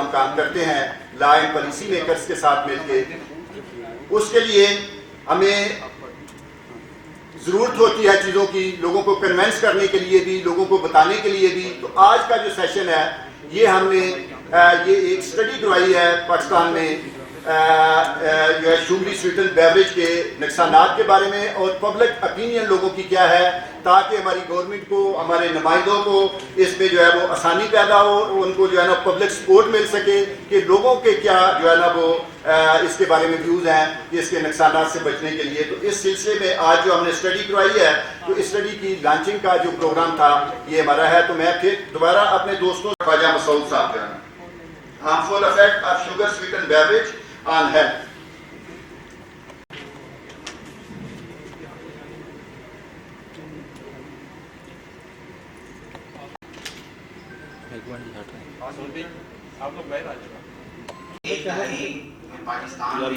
ہم کام کرتے ہیں لا اینڈ پالیسی میکرز کے ساتھ مل کے، اس کے لیے ہمیں ضرورت ہوتی ہے چیزوں کی، لوگوں کو کنونس کرنے کے لیے بھی، لوگوں کو بتانے کے لیے بھی۔ تو آج کا جو سیشن ہے یہ ہم نے یہ ایک اسٹڈی کروائی ہے پاکستان میں جو ہے شوگری سویٹن بیوریج کے نقصانات کے بارے میں اور پبلک اپینین لوگوں کی کیا ہے، تاکہ ہماری گورنمنٹ کو، ہمارے نمائندوں کو اس میں جو ہے وہ آسانی پیدا ہو، ان کو جو ہے نا پبلک سپورٹ مل سکے کہ لوگوں کے کیا جو ہے نا وہ اس کے بارے میں ویوز ہیں کہ اس کے نقصانات سے بچنے کے لیے۔ تو اس سلسلے میں آج جو ہم نے اسٹڈی کروائی ہے، تو اس اسٹڈی کی لانچنگ کا جو پروگرام تھا یہ ہمارا ہے۔ تو میں پھر دوبارہ اپنے دوستوں خواجہ مسعود صاحب جو ہے harmful effect of sugar sweeten beverage on health. Pakistan میں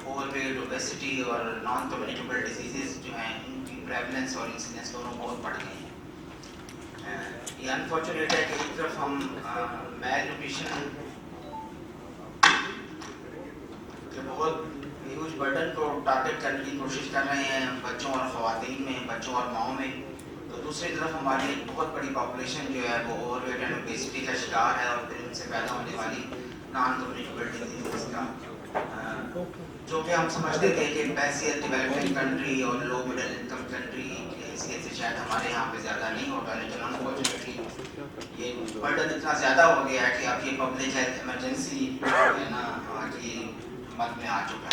اوور ویٹ، اوبیسٹی اور نان کمیونیکیبل ڈیزیزز جو ہیں ان کی پریولنس اور انسیڈنس دونوں بہت بڑھ گئی ہیں۔ یہ انفارچونیٹ ہے کہ ایک طرف ہم میل نیوٹریشن کے بہت ہیوج برڈن کو ٹارگیٹ کرنے کی کوشش کر رہے ہیں بچوں اور خواتین میں، بچوں اور ماؤں میں، تو دوسری طرف ہماری ایک بہت بڑی پاپولیشن جو ہے وہ اوور ویٹ اینڈ اوبیسٹی کا شکار ہے، اور پھر ان سے پیدا ہونے والی نان کمیونیکیبل ڈیزیزز کا، جو کہ ہم سمجھتے تھے کہ بحیثیت ڈیولپنگ کنٹری اور لو مڈل انکم کنٹری کی حیثیت سے شاید ہمارے یہاں پہ زیادہ نہیں ہوگا، لیکن انفارچونیٹلی یہ برڈن اتنا زیادہ ہو گیا ہے کہ اب یہ پبلک ہیلتھ ایمرجنسی جو ہے نا کی حکومت میں آ چکا ہے۔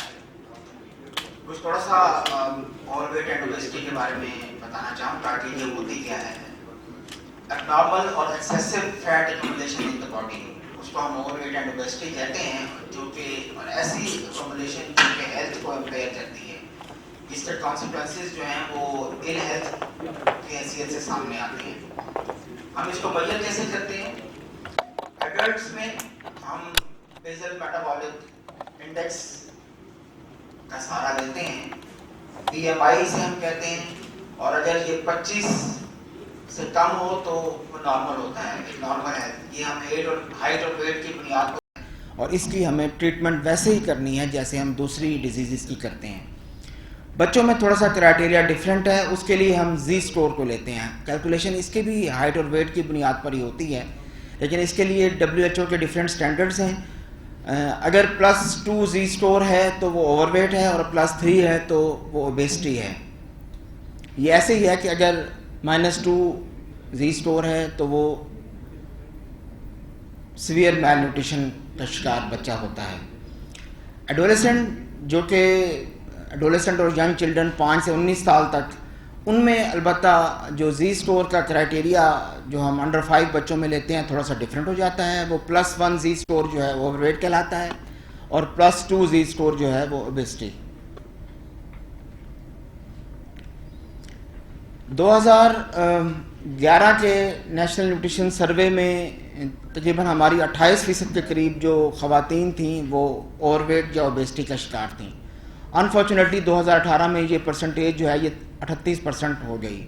کچھ تھوڑا سا اوور ویٹ اینڈ اوبیسٹی کے بارے میں بتانا چاہوں تاکہ یہ ہوتی کیا ہے۔ ابنارمل اور excessive fat accumulation in the body, اس کو ہم اوور ویٹ اینڈ اوبیسٹی کہتے ہیں، جو کہ اور ایسی ایکومولیشن جو کہ ہیلتھ کو امپیئر کرتی ہے، اس کے کانسیکوینسز جو ہیں وہ ال ہیلتھ کی حیثیت سے سامنے آتے ہیں۔ ہم اس کو میجر کیسے کرتے ہیں؟ ایڈلٹس میں ہم بیزل میٹابولک انڈیکس کا سہارا لیتے ہیں، بی ایم آئی سے ہم کہتے ہیں، اور اگر یہ 25 سے کم ہو تو وہ نارمل ہوتا ہے، ایک نارمل ہے۔ یہ ہم ہائٹ اور ویٹ کی بنیاد پر، اور اس کی ہمیں ٹریٹمنٹ ویسے ہی کرنی ہے جیسے ہم دوسری ڈیزیزز کی کرتے ہیں۔ بچوں میں تھوڑا سا کرائٹیریا ڈفرینٹ ہے، اس کے لیے ہم زی اسکور کو لیتے ہیں، کیلکولیشن اس کے بھی ہائٹ اور ویٹ کی بنیاد پر ہی ہوتی ہے، لیکن اس کے لیے WHO کے ڈفرینٹ سٹینڈرڈز ہیں۔ اگر +2 زی اسکور ہے تو وہ اوور ویٹ ہے، اور +3 ہے تو وہ اوبیسٹی ہے۔ یہ ایسے ہی ہے کہ اگر -2 زی اسکور ہے تو وہ سیویئر میل نیوٹریشن کا شکار بچہ ہوتا ہے۔ ایڈولیسنٹ جو کہ ایڈولیسنٹ اور ینگ چلڈرن 5 سے 19 سال تک، ان میں البتہ جو زی اسکور کا کرائٹیریا جو ہم انڈر 5 بچوں میں لیتے ہیں تھوڑا سا ڈفرینٹ ہو جاتا ہے۔ وہ +1 زی اسکور جو ہے وہ اوور ویٹ کہلاتا ہے، اور +2 زی اسکور جو ہے وہ اوبیسٹی۔ 2011 کے نیشنل نیوٹریشن سروے میں تقریباً ہماری 28% کے قریب جو خواتین تھیں وہ اوور ویٹ یا اوبیسٹی کا شکار تھیں۔ انفارچونیٹلی 2018 میں یہ پرسنٹیج جو ہے یہ 38% ہو گئی،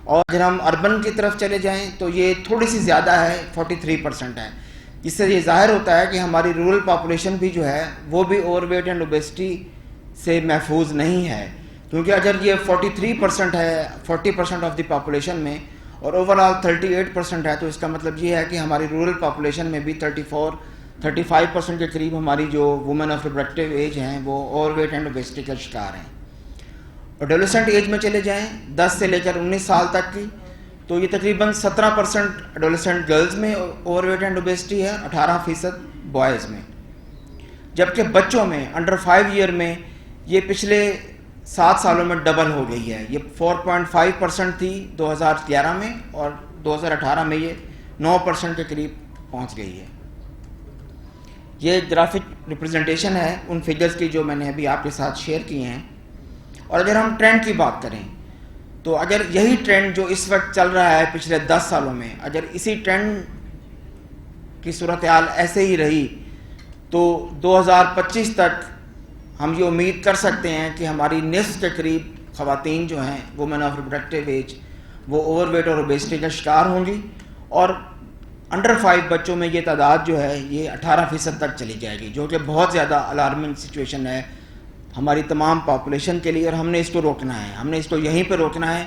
اور اگر ہم اربن کی طرف چلے جائیں تو یہ تھوڑی سی زیادہ ہے، 43% ہے، جس سے یہ ظاہر ہوتا ہے کہ ہماری رورل پاپولیشن بھی جو ہے وہ بھی اوور ویٹ اینڈ اوبیسٹی سے محفوظ نہیں ہے، کیونکہ اگر یہ 43% ہے 40% آف دی پاپولیشن میں، اور اوور آل 38% ہے، تو اس کا مطلب یہ ہے کہ ہماری رورل پاپولیشن میں بھی 35% کے قریب ہماری جو وومن آف ریپروڈکٹیو ایج ہیں وہ اوور ویٹ اینڈ اوبیسٹی کا شکار ہیں۔ ایڈولسنٹ ایج میں چلے جائیں 10 سے لے کر 19 سال تک کی، تو یہ تقریباً 17% ایڈولسنٹ گرلز میں اوور ویٹ اینڈ اوبیسٹی ہے، 18% بوائز میں، جبکہ بچوں میں انڈر 5 ایئر میں یہ پچھلے 7 سالوں میں ڈبل ہو گئی ہے۔ یہ 4.5% تھی 2011 میں، اور 2018 میں یہ 9% کے قریب پہنچ گئی ہے۔ یہ گرافک ریپرزنٹیشن ہے ان فگرز کی جو میں نے ابھی آپ کے ساتھ شیئر کی ہیں۔ اور اگر ہم ٹرینڈ کی بات کریں تو اگر یہی ٹرینڈ جو اس وقت چل رہا ہے پچھلے 10 سالوں میں، اگر اسی ٹرینڈ کی صورتحال ایسے ہی رہی تو 2025 تک ہم یہ امید کر سکتے ہیں کہ ہماری نصف کے قریب خواتین جو ہیں وومن آف ریپروڈکٹیو ایج وہ اوور ویٹ اور اوبیسٹی کا شکار ہوں گی، اور انڈر 5 بچوں میں یہ تعداد جو ہے یہ 18% تک چلی جائے گی، جو کہ بہت زیادہ الارمنگ سچویشن ہے ہماری تمام پاپولیشن کے لیے، اور ہم نے اس کو روکنا ہے، ہم نے اس کو یہیں پہ روکنا ہے.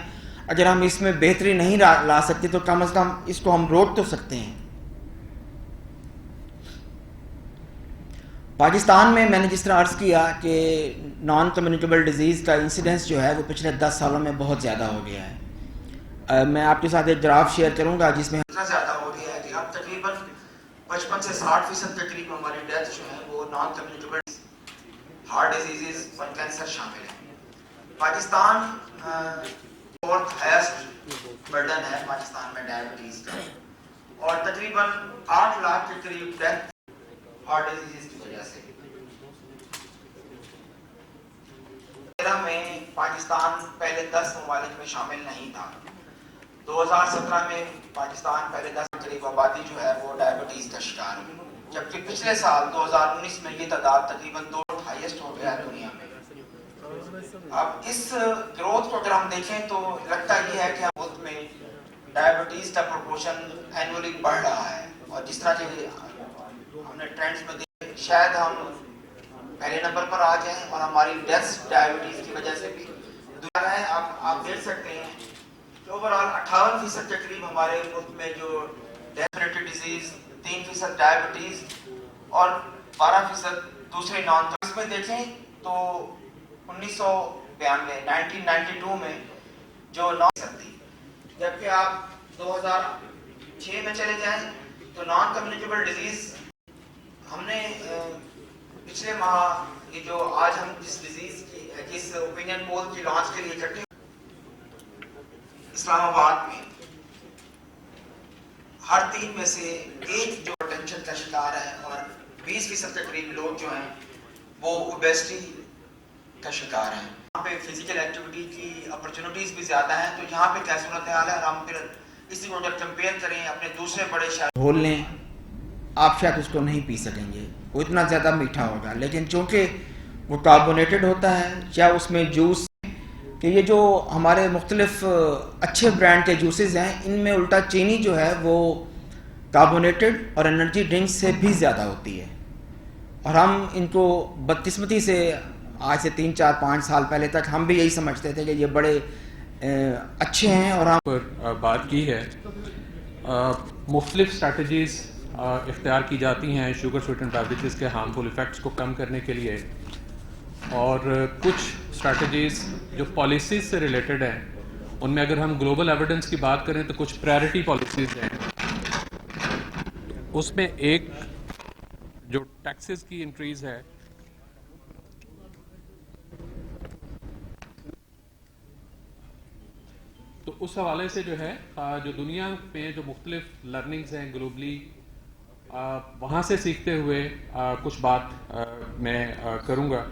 اگر ہم اس میں بہتری نہیں لا سکتے تو کم از کم اس کو ہم روک تو سکتے ہیں. پاکستان میں نے جس طرح عرض کیا کہ نان کمیونیکیبل ڈیزیز کا انسیڈنس جو ہے وہ پچھلے 10 سالوں میں بہت زیادہ ہو گیا ہے. میں آپ کے ساتھ ایک گراف شیئر کروں گا جس میں اتنا زیادہ ہو گیا ہے کہ اب تقریباً 55 سے 60% کے قریب ہماری ڈیتھ جو ہے وہ نان کمیونیکیبل ہارٹ ڈیزیزز اور کینسر شامل ہیں. پاکستان فورتھ ہائیسٹ برڈن ہے پاکستان میں ڈائبٹیز کا، اور تقریباً 8 لاکھ کے قریب ڈیتھ ہارٹ ڈیزیز کی وجہ سے. میں پاکستان پہلے 10 ممالک میں شامل نہیں تھا. 2017 میں پاکستان پہلے 10 کے قریب آبادی جو ہے وہ ڈائبٹیز کا شکار ہوئی، جبکہ پچھلے سال 2019 میں یہ تعداد تقریباً 2 ہائیسٹ ہو گیا ہے دنیا میں. اب اس گروتھ کو اگر ہم دیکھیں تو لگتا یہ ہے کہ ہم ملک میں ڈائبٹیز کا پروپورشن اینولی بڑھ رہا ہے، اور جس طرح کہ ہم نے ٹرینڈز میں دیکھے شاید ہم پہلے نمبر پر آ جائیں، اور ہماری ڈیتھس ڈائبٹیز کی وجہ سے بھی دنیا ہے. آپ دیکھ سکتے ہیں کہ اوورآل 58% کے قریب ہمارے ملک میں جو ڈیفینیٹری ڈیزیز، 3% ڈائبٹیز اور 12% دوسرے نان. اس میں دیکھیں تو 1992 میں جو نان تھی، جبکہ آپ 2006 میں چلے جائیں تو نان کمیونیکیبل ڈیزیز ہم نے پچھلے ماہ یہ جو آج ہم جس ڈیزیز کی جس اوپینین پول کی لانچ کے لیے اکٹھے اسلام آباد میں ہر 3 میں سے ایک جو ٹینشن کا شکار ہے، اور 20% کے قریب لوگ جو ہیں وہ اوبیسٹی کا شکار ہیں. یہاں پہ فزیکل ایکٹیویٹی کی اپرچونٹیز بھی زیادہ ہیں، تو یہاں پہ کیا صورتحال ہے، اور ہم پھر اسی کو اگر کمپیئر کریں اپنے دوسرے بڑے شہر گھول لیں آپ شاید اس کو نہیں پی سکیں گے، وہ اتنا زیادہ میٹھا ہوگا. لیکن چونکہ وہ کاربونیٹڈ ہوتا ہے یا اس میں جوس، کہ یہ جو ہمارے مختلف اچھے برانڈ کے جوسز ہیں ان میں الٹا چینی جو ہے وہ کاربونیٹڈ اور انرجی ڈرنکس سے بھی زیادہ ہوتی ہے. اور ہم ان کو بدقسمتی سے آج سے 3 4 5 سال پہلے تک ہم بھی یہی سمجھتے تھے کہ یہ بڑے اچھے ہیں. اور ہم پر بات کی ہے مختلف اسٹریٹجیز اختیار کی جاتی ہیں شوگر سویٹن بیوریجز کے ہارمفل ایفیکٹس کو کم کرنے کے لیے، اور کچھ اسٹریٹجیز جو پالیسیز سے ریلیٹڈ ہیں ان میں اگر ہم گلوبل ایویڈنس کی بات کریں تو کچھ پرائرٹی پالیسیز ہیں. اس میں ایک جو ٹیکسز کی انکریز ہے، تو اس حوالے سے جو ہے جو دنیا میں جو مختلف لرننگز ہیں گلوبلی، وہاں سے سیکھتے ہوئے کچھ بات میں کروں گا.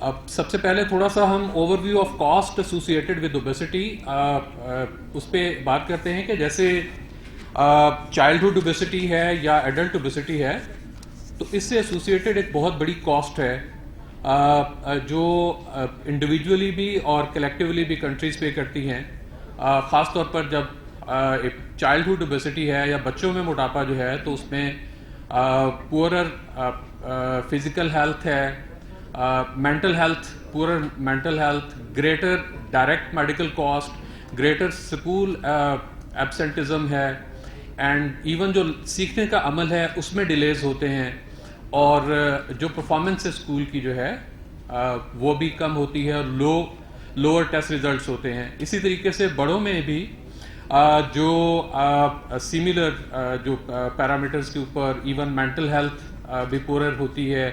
اب سب سے پہلے تھوڑا سا ہم overview of cost associated with obesity اس پہ بات کرتے ہیں کہ جیسے چائلڈہڈ اوبیسٹی ہے یا ایڈلٹ اوبیسٹی ہے تو اس سے ایسوسیٹڈ ایک بہت بڑی کاسٹ ہے جو انڈیویجولی بھی اور کلیکٹیولی بھی کنٹریز پے کرتی ہیں. خاص طور پر جب چائلڈہڈ اوبیسٹی ہے یا بچوں میں موٹاپا جو ہے تو اس میں پورر فزیکل ہیلتھ ہے، mental health, poorer mental health, greater direct medical cost, greater school absenteeism ہے، اینڈ ایون جو سیکھنے کا عمل ہے اس میں ڈیلیز ہوتے ہیں، اور جو پرفارمنس ہے اسکول کی جو ہے وہ بھی کم ہوتی ہے، اور لوور ٹیسٹ ریزلٹس ہوتے ہیں. اسی طریقے سے بڑوں میں بھی جو سیملر جو پیرامیٹرز کے اوپر ایون مینٹل ہیلتھ بھی پورر ہوتی ہے،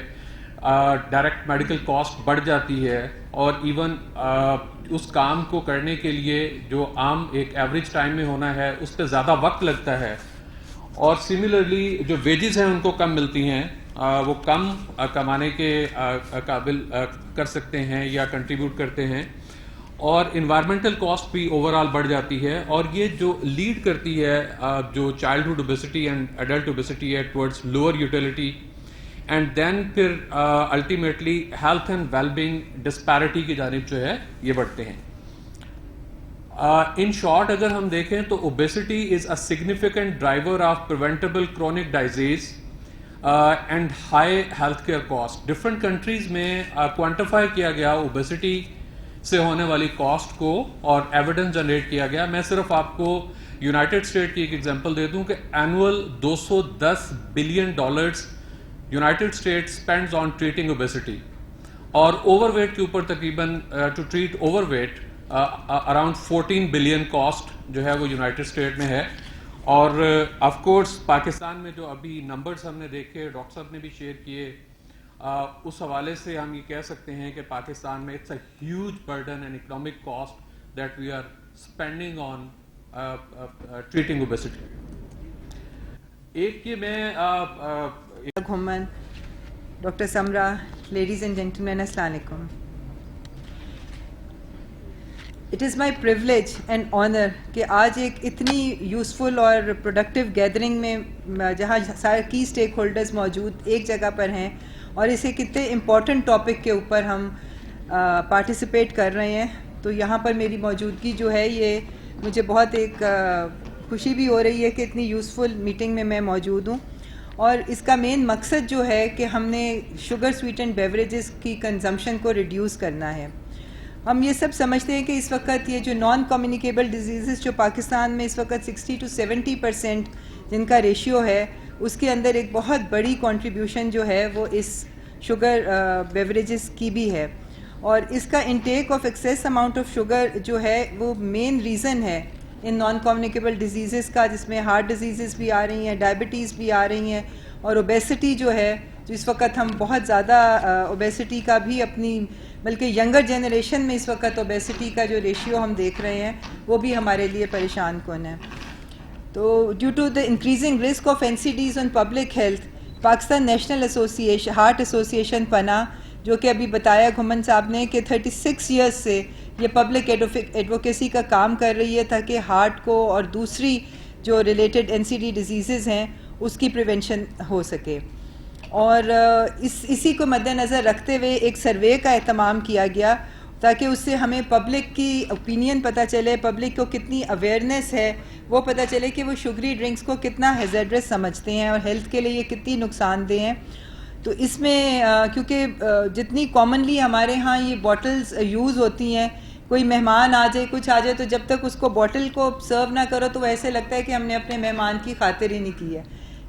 ڈائریکٹ میڈیکل کاسٹ بڑھ جاتی ہے، اور ایون اس کام کو کرنے کے لیے جو عام ایک ایوریج ٹائم میں ہونا ہے اس پہ زیادہ وقت لگتا ہے. اور سملرلی جو ویجز ہیں ان کو کم ملتی ہیں، وہ کم کمانے کے قابل کر سکتے ہیں یا کنٹریبیوٹ کرتے ہیں، اور انوائرمنٹل کاسٹ بھی اوور آل بڑھ جاتی ہے. اور یہ جو لیڈ کرتی ہے جو childhood obesity and adult obesity ہے towards lower utility and then پھر ultimately health and well being disparity کی جانب جو ہے یہ بڑھتے ہیں. ان شارٹ اگر ہم دیکھیں تو obesity is a significant driver of preventable chronic disease and high health care cost. Different countries میں کوانٹیفائی کیا گیا اوبیسٹی سے ہونے والی کاسٹ کو اور ایویڈنس جنریٹ کیا گیا. میں صرف آپ کو یونائٹڈ اسٹیٹ کی ایک ایگزامپل دے دوں کہ annual $210 billion United State spends on treating obesity, اور اوور ویٹ کے اوپر تقریباً to treat overweight around 14 billion cost جو ہے وہ یونائٹڈ اسٹیٹ میں ہے. اور آف کورس پاکستان میں جو ابھی نمبرز ہم نے دیکھے, ڈاکٹر صاحب نے بھی شیئر کیے, اس حوالے سے ہم یہ کہہ سکتے ہیں کہ پاکستان میں it's a huge burden and economic cost that we are spending on treating obesity. ایک یہ میں Ghuman, doctor Samra, ladies and gentlemen, السلام علیکم. It is my privilege and honour کہ آج ایک اتنی یوزفل اور پروڈکٹیو گیدرنگ میں جہاں سارے کی اسٹیک ہولڈرز موجود ایک جگہ پر ہیں اور اسے کتنے امپورٹنٹ ٹاپک کے اوپر ہم پارٹیسپیٹ کر رہے ہیں, تو یہاں پر میری موجودگی جو ہے یہ مجھے بہت ایک خوشی بھی ہو رہی ہے کہ اتنی یوزفل میٹنگ میں میں موجود ہوں. اور اس کا مین مقصد جو ہے کہ ہم نے شوگر سویٹنڈ بیوریجز کی کنزمپشن کو ریڈیوس کرنا ہے. ہم یہ سب سمجھتے ہیں کہ اس وقت یہ جو نان کمیونیکیبل ڈیزیزز جو پاکستان میں اس وقت 60 to 70% جن کا ریشیو ہے, اس کے اندر ایک بہت بڑی کنٹریبیوشن جو ہے وہ اس شوگر بیوریجز کی بھی ہے. اور اس کا intake of access amount of sugar جو ہے وہ مین ریزن ہے ان نان کمیونیکیبل ڈیزیزز کا, جس میں ہارٹ ڈیزیزز بھی آ رہی ہیں, ڈائبٹیز بھی آ رہی ہیں, اور اوبیسٹی جو ہے جو اس وقت ہم بہت زیادہ اوبیسٹی کا بھی اپنی بلکہ ینگر جنریشن میں اس وقت اوبیسٹی کا جو ریشیو ہم دیکھ رہے ہیں وہ بھی ہمارے لیے پریشان کن ہے. تو due to the increasing risk of NCDs on public health, Pakistan National Association Heart Association Panah, جو کہ ابھی بتایا گھمن صاحب نے کہ 36 ایئرس سے یہ پبلک ایڈوکیسی کا کام کر رہی ہے تاکہ ہارٹ کو اور دوسری جو ریلیٹڈ NCD ڈیزیزز ہیں اس کی پریونشن ہو سکے. اور اسی کو مد نظر رکھتے ہوئے ایک سروے کا اہتمام کیا گیا تاکہ اس سے ہمیں پبلک کی اوپینین پتہ چلے, پبلک کو کتنی اویئرنیس ہے وہ پتہ چلے کہ وہ شوگری ڈرنکس کو کتنا ہیزرڈس سمجھتے ہیں اور ہیلتھ کے لیے یہ کتنی نقصان دہ ہیں. تو اس میں کیونکہ جتنی کامنلی ہمارے ہاں یہ باٹلز یوز ہوتی ہیں, کوئی مہمان آ جائے کچھ آ جائے تو جب تک اس کو باٹل کو سرو نہ کرو تو ایسے لگتا ہے کہ ہم نے اپنے مہمان کی خاطر ہی نہیں کی ہے.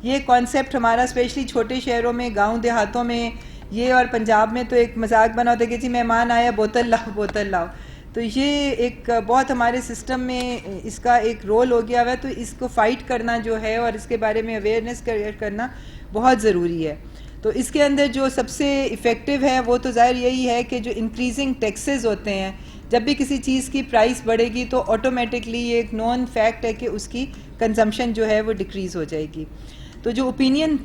یہ کانسیپٹ ہمارا اسپیشلی چھوٹے شہروں میں, گاؤں دیہاتوں میں یہ, اور پنجاب میں تو ایک مذاق بنا ہوتا ہے کہ جی مہمان آیا بوتل لاؤ بوتل لاؤ. تو یہ ایک بہت ہمارے سسٹم میں اس کا ایک رول ہو گیا ہوا ہے. تو اس کو فائٹ کرنا جو ہے اور اس کے بارے میں اویئرنیس کریٹ کرنا بہت ضروری ہے. تو اس کے اندر جو سب سے افیکٹو ہے وہ تو ظاہر یہی ہے کہ جو انکریزنگ ٹیکسز ہوتے ہیں, جب بھی کسی چیز کی پرائس بڑھے گی تو آٹومیٹکلی یہ ایک نون فیکٹ ہے کہ اس کی کنزمپشن جو ہے وہ ڈکریز ہو جائے گی. تو جو اوپینین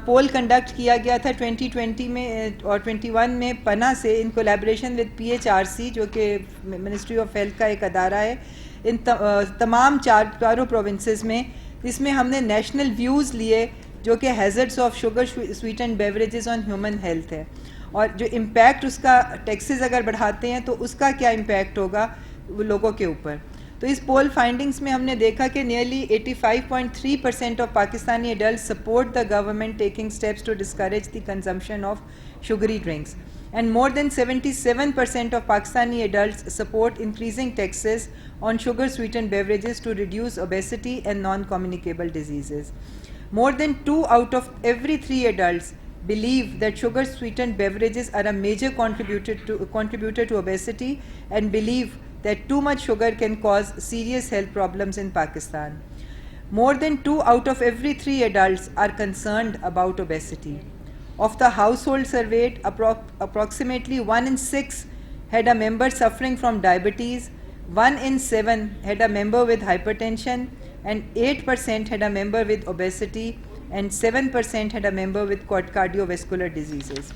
پول کنڈکٹ کیا گیا تھا 2020 میں اور 21 میں پنا سے ان کولیبریشن وتھ PHRC جو کہ منسٹری آف ہیلتھ کا ایک ادارہ ہے, ان تمام چاروں پروونسز میں, اس میں ہم نے نیشنل ویوز لیے جو کہ hazards of sugar sweetened beverages on human health ہے, اور جو امپیکٹ اس کا ٹیکسز اگر بڑھاتے ہیں تو اس کا کیا امپیکٹ ہوگا لوگوں کے اوپر. تو اس پول فائنڈنگز میں ہم نے دیکھا کہ nearly 85.3% of Pakistani adult support the government taking steps to discourage the consumption of sugary drinks, and more than 77% of Pakistani adults support increasing taxes on sugar sweetened beverages to reduce obesity and non communicable diseases. More than 2 out of every 3 adults believe that sugar-sweetened beverages are a major contributor to obesity and believe that too much sugar can cause serious health problems in Pakistan. More than 2 out of every 3 adults are concerned about obesity. Of the household surveyed, approximately 1 in 6 had a member suffering from diabetes, 1 in 7 had a member with hypertension, and 8% had a member with obesity, and 7% had a member with cardiovascular diseases.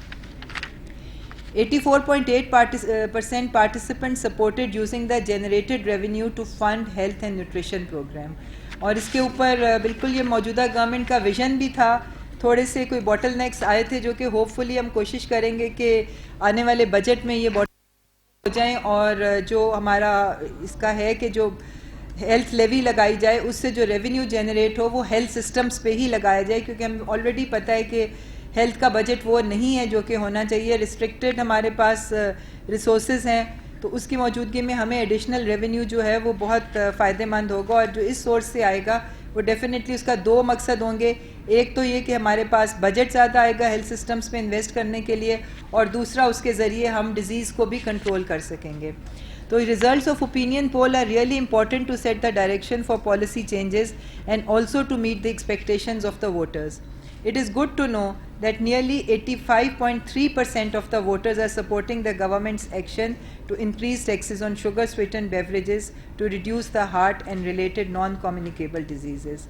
84.8% participants supported using the generated revenue to fund health and nutrition program. اور اس کے اوپر بالکل یہ موجودہ government کا vision بھی تھا تھوڑے سے کوئی باٹل نیکس آئے تھے جو کہ ہوپ فلی ہم کوشش کریں گے کہ آنے والے بجٹ میں یہ ہو جائیں, اور جو ہمارا اس کا ہے کہ جو ہیلتھ لیوی لگائی جائے اس سے جو ریونیو جنریٹ ہو وہ ہیلتھ سسٹمز پہ ہی لگایا جائے, کیونکہ ہم آلریڈی پتہ ہے کہ ہیلتھ کا بجٹ وہ نہیں ہے جو کہ ہونا چاہیے, ریسٹرکٹیڈ ہمارے پاس ریسورسز ہیں, تو اس کی موجودگی میں ہمیں ایڈیشنل ریونیو جو ہے وہ بہت فائدہ مند ہوگا, اور جو اس سورس سے آئے گا وہ ڈیفینیٹلی اس کا 2 مقصد ہوں گے. ایک تو یہ کہ ہمارے پاس بجٹ زیادہ آئے گا ہیلتھ سسٹمز پہ انویسٹ کرنے کے لیے, اور دوسرا اس کے ذریعے ہم ڈیزیز کو بھی کنٹرول کر سکیں گے. تو results of opinion poll are really important to set the direction for policy changes and also to meet the expectations of the voters. It is good to know that nearly 85.3% of the voters are supporting the government's action to increase taxes on sugar-sweetened beverages to reduce the heart and related non-communicable diseases.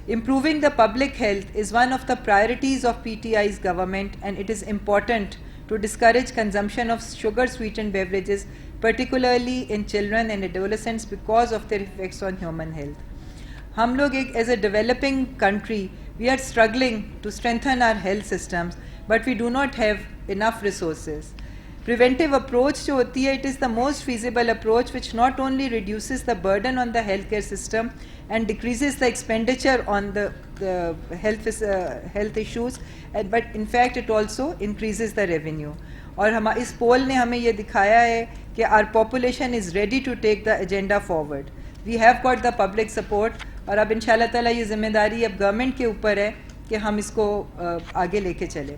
Improving the public health is one of the priorities of PTI's government, and it is important to discourage consumption of sugar-sweetened beverages, particularly in children and adolescents, because of their effects on human health. ہم لوگ ایک as a developing country we are struggling to strengthen our health systems, but we do not have enough resources. Preventive approach جو ہوتی ہے it is the most feasible approach which not only reduces the burden on the health care system and decreases the expenditure on the health issues, but in fact it also increases the revenue. اور اس poll نے ہمیں یہ دکھایا ہے کہ are population is ready to take the agenda forward. We have got the public support, اور اب ان شاء اللہ تعالیٰ یہ ذمہ داری اب گورنمنٹ کے اوپر ہے کہ ہم اس کو آگے لے کے چلیں.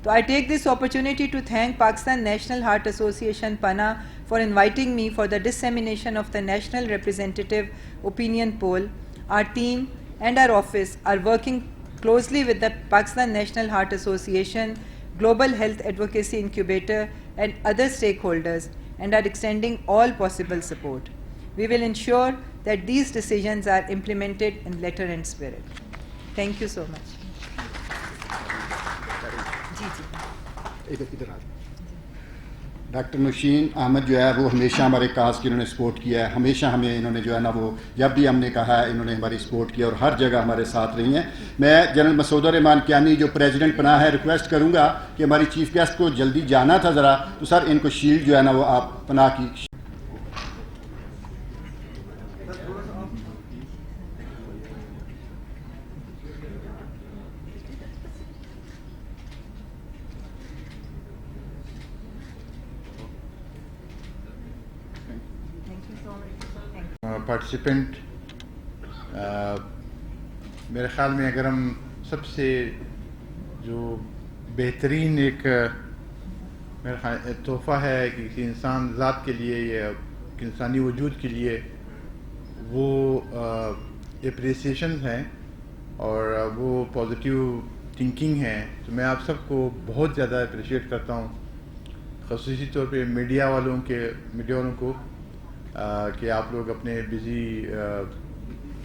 تو I take this opportunity to thank Pakistan National Heart Association Panah for inviting me for the dissemination of the national representative opinion poll. Our team and our office are working closely with the Pakistan National Heart Association, Global Health Advocacy Incubator and other stakeholders, and are extending all possible support. We will ensure that these decisions are implemented in letter and spirit. Thank you so much. Doctor Nausheen Ahmed جو ہے وہ ہمیشہ ہمارے cause کی انہوں نے support کیا ہے, ہمیشہ ہمیں انہوں نے جو ہے نا وہ جب بھی ہم نے کہا ہے انہوں نے ہماری سپورٹ کیا اور ہر جگہ ہمارے ساتھ رہی ہیں. میں جنرل مسعود الرحمان کیانی جو پریزیڈنٹ پناہ ہے ریکویسٹ کروں گا کہ ہماری چیف گیسٹ کو جلدی جانا تھا ذرا, تو سر ان کو شیلڈ جو ہے نا وہ آپ پناہ کی. پارٹیسپینٹ میرے خیال میں اگر ہم سب سے جو بہترین ایک میرا خیال تحفہ ہے کہ کسی انسان ذات کے لیے یا انسانی وجود کے لیے وہ اپریسیشنز ہیں اور وہ پازیٹیو تھنکنگ ہے, تو میں آپ سب کو بہت زیادہ اپریشیٹ کرتا ہوں, خصوصی طور پہ میڈیا والوں کو کہ آپ لوگ اپنے بزی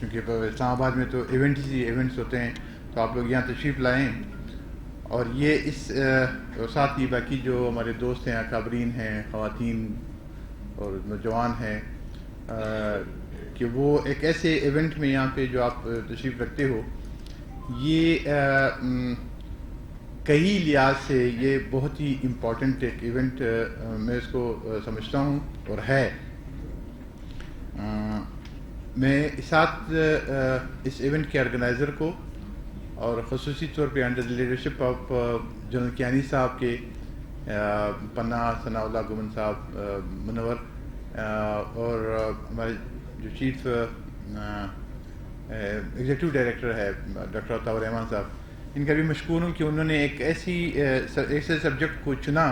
کیونکہ اسلام آباد میں تو ایونٹس ہوتے ہیں, تو آپ لوگ یہاں تشریف لائیں. اور یہ اس ساتھ ہی باقی جو ہمارے دوست ہیں, اکابرین ہیں, خواتین اور نوجوان ہیں, کہ وہ ایک ایسے ایونٹ میں یہاں پہ جو آپ تشریف رکھتے ہو, یہ کئی لحاظ سے یہ بہت ہی امپورٹنٹ ایک ایونٹ میں اس کو سمجھتا ہوں اور ہے. میں ساتھ اس ایونٹ کے آرگنائزر کو اور خصوصی طور پہ under leadership of general Kayani صاحب کے پناہ ثناء اللہ گمن صاحب منور اور ہمارے جو چیف ایگزیکٹو ڈائریکٹر ہے ڈاکٹر عطاء الرحمان صاحب, ان کا بھی مشکور ہوں کہ انہوں نے ایک ایسے سبجیکٹ کو چنا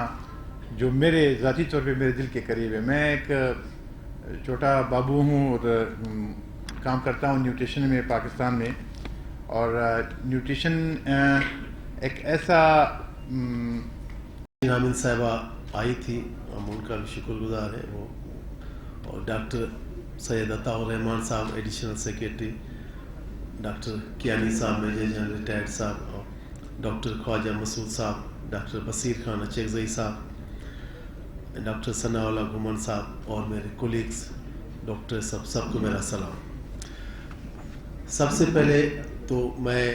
جو میرے ذاتی طور پہ میرے دل کے قریب ہے. میں ایک چھوٹا بابو ہوں اور کام کرتا ہوں نیوٹریشن میں پاکستان میں, اور نیوٹریشن ایک ایسا نامن صاحبہ آئی تھی, ہم ان کا بھی شکر گزار ہے وہ, اور ڈاکٹر سید عطاء الرحمان صاحب ایڈیشنل سیکریٹری, ڈاکٹر کیانی صاحب میجر جنرل ریٹائرڈ صاحب, اور ڈاکٹر خواجہ مسعود صاحب, ڈاکٹر بصیر خان اچکزئی صاحب, ڈاکٹر ثناء اللہ گمن صاحب اور میرے کولیگس ڈاکٹر سب کو میرا سلام. سب سے پہلے تو میں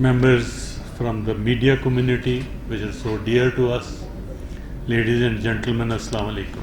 members from the media community which is so dear to us, ladies and gentlemen, assalamu alaikum.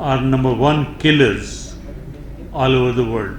are number 1 killers all over the world,